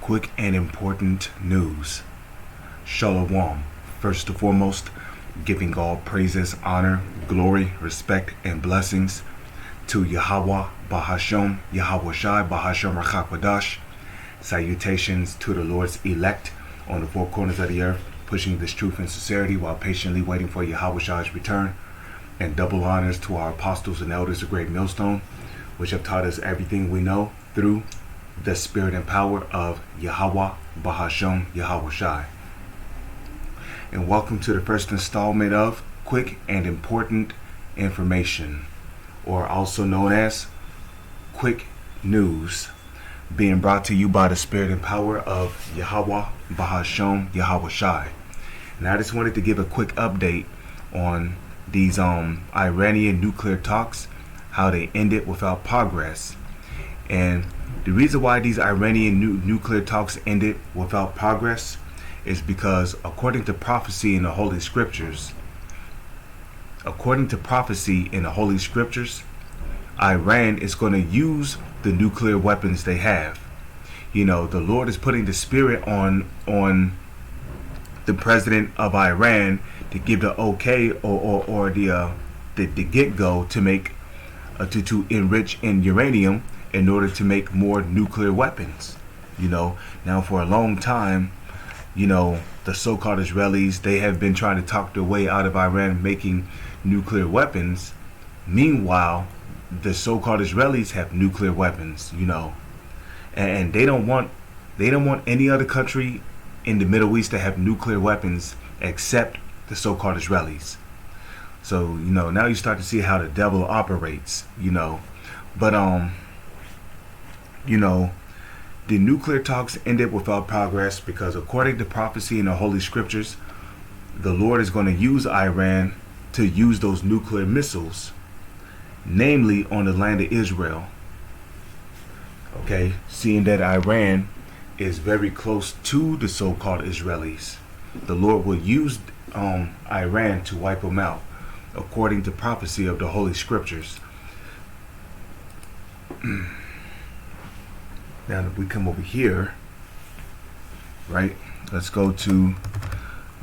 quick and important news. Shalom. First and foremost, giving all praises, honor, glory, respect, and blessings to Yahweh, Bahasham, Yahweh Shai, Bahasham Rachakwadash. Salutations to the Lord's elect on the four corners of the earth, pushing this truth and sincerity while patiently waiting for Yahweh Shai's return. And double honors to our apostles and elders of Great Millstone, which have taught us everything we know through the spirit and power of Yahweh, Bahasham, Yahweh Shai. And welcome to the first installment of Quick and Important Information, or also known as Quick News, being brought to you by the spirit and power of Yahweh, Bahasham, Yahweh Shai. And I just wanted to give a quick update on these Iranian nuclear talks, how they ended without progress. And the reason why these Iranian nuclear talks ended without progress is because according to prophecy in the Holy Scriptures, Iran is going to use the nuclear weapons they have. You know, the Lord is putting the spirit on the president of Iran to give the okay or the get-go to make to enrich in uranium in order to make more nuclear weapons. You know, now for a long time, you know, the so-called Israelis, they have been trying to talk their way out of Iran making nuclear weapons. Meanwhile, the so-called Israelis have nuclear weapons, you know, and they don't want any other country in the Middle East to have nuclear weapons except the so-called Israelis. So, you know, now you start to see how the devil operates, you know. But you know, the nuclear talks ended without progress because according to prophecy in the Holy Scriptures, the Lord is going to use Iran to use those nuclear missiles, namely on the land of Israel. Okay, seeing that Iran is very close to the so-called Israelis, the Lord will use Iran to wipe them out, according to prophecy of the Holy Scriptures. Now that we come over here, right, let's go to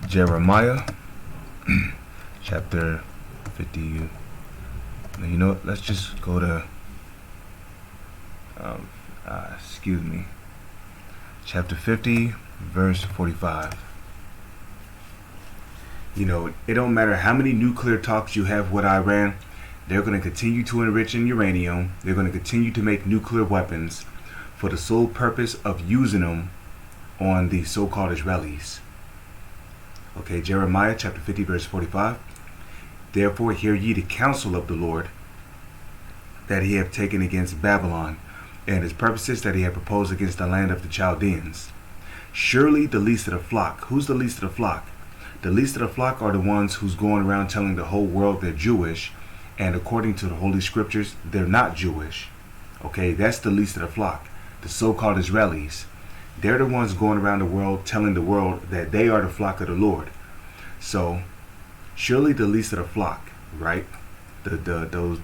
Jeremiah chapter 50. Now, you know what, let's just go to chapter 50 verse 45. You know, it don't matter how many nuclear talks you have with Iran, they're going to continue to enrich in uranium. They're going to continue to make nuclear weapons for the sole purpose of using them on the so-called Israelis. Okay, Jeremiah chapter 50 verse 45. Therefore hear ye the counsel of the Lord that he hath taken against Babylon, and his purposes that he hath proposed against the land of the Chaldeans. Surely the least of the flock. Who's the least of the flock? The least of the flock are the ones who's going around telling the whole world they're Jewish, and according to the Holy Scriptures, they're not Jewish. Okay, that's the least of the flock. The so-called Israelis. They're the ones going around the world telling the world that they are the flock of the Lord. So, surely the least of the flock, right? Those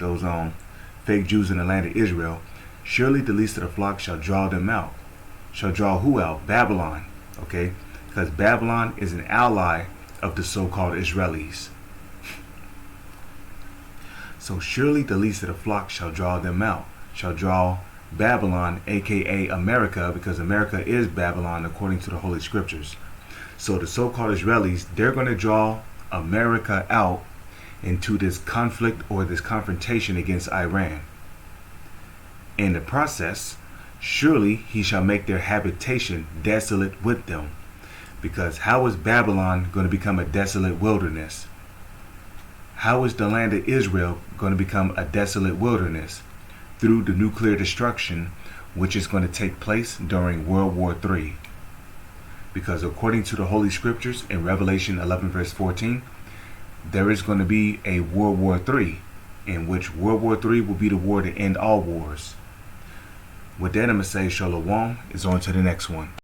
fake Jews in the land of Israel. Surely the least of the flock shall draw them out. Shall draw who out? Babylon. Okay? Because Babylon is an ally of the so-called Israelis. So surely the least of the flock shall draw them out. Shall draw Babylon, aka America, because America is Babylon according to the Holy Scriptures. So the so-called Israelis, they're going to draw America out into this conflict or this confrontation against Iran. In the process, surely he shall make their habitation desolate with them. Because how is Babylon going to become a desolate wilderness? How is the land of Israel going to become a desolate wilderness? Through the nuclear destruction, which is going to take place during World War III. Because according to the Holy Scriptures in Revelation 11 verse 14, there is going to be a World War III, in which World War III will be the war to end all wars. With that, I'm going to say Shalom is on to the next one.